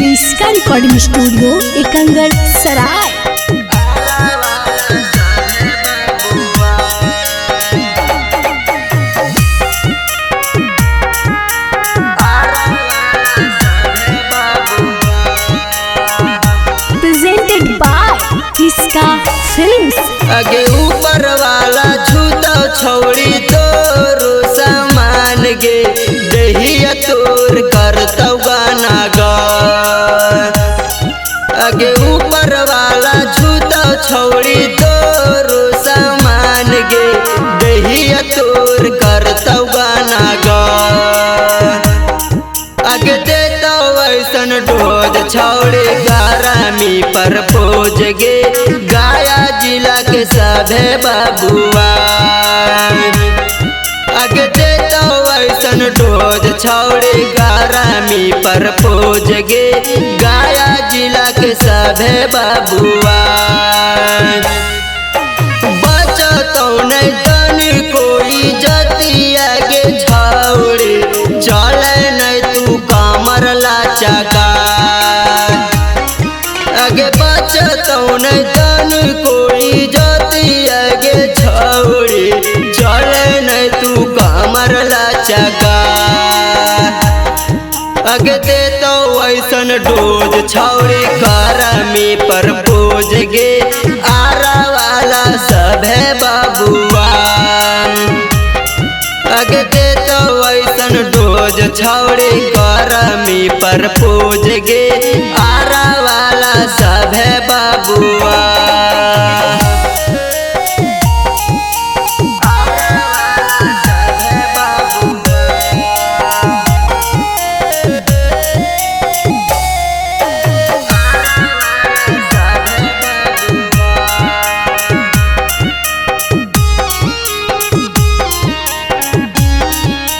क्रिस्का recording studio Ekangar Sarai. Presented by Kriska films. आगे ऊपर वाला छूता छौड़ी तोरो सामान गे दहिया तोर करतौ गाना गा। आगे ऊपर वाला छूता छौड़ी तोरो सामान गे दहिया तोर करतौ गाना गा। आगे देता वैसन डोज छौड़ी गारामी पर पोज गे गाया जिला के सभे बाबुआ। आगे देता वैसन डोज छौड़ी गारामी पर पोज गे गाया जिला के सभे बाबुआ। बचतौ नहीं तनी कोई जतिया के छौड़ी चले नहीं तू कमर लाचका। आगे बचतौ नहीं तनी कोई जतिया के छौड़ी चले नहीं तू कमर लाचका। आगे देतो ऐसन डोज छौड़ी करमी पर पोज गे आरा वाला सभे बाबुआ। आगे देतो ऐसन डोज छौड़ी करमी पर पोज गे आरा वाला सभे बाबुआ।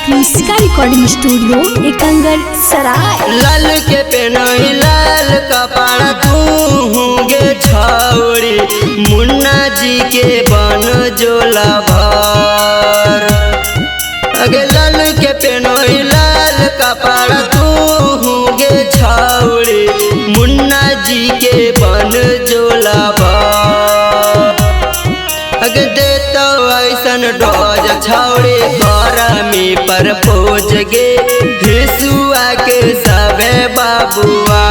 क्रिस्का रिकॉर्डिंग स्टूडियो एकंगर सराय। लाल के पेनही लाल कपड़ा तू होंगे छौड़ी मुन्ना जी के बन जोला भर। अगे लाल के पेनही लाल कपड़ा तू होंगे छौड़ी मुन्ना जी के बन जोला भर। अगे देतो ऐसन डोज छौड़ी करमी पर पोज गे हिसुआ के सभे बाबुआ।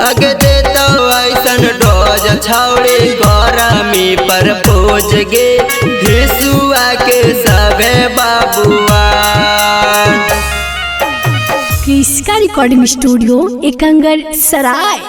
अगे देतो ऐसन डोज छौड़ी करमी पर पोज गे हिसुआ के सभे बाबुआ। क्रिस्का रिकॉर्डिंग स्टूडियो एकंगर सराय।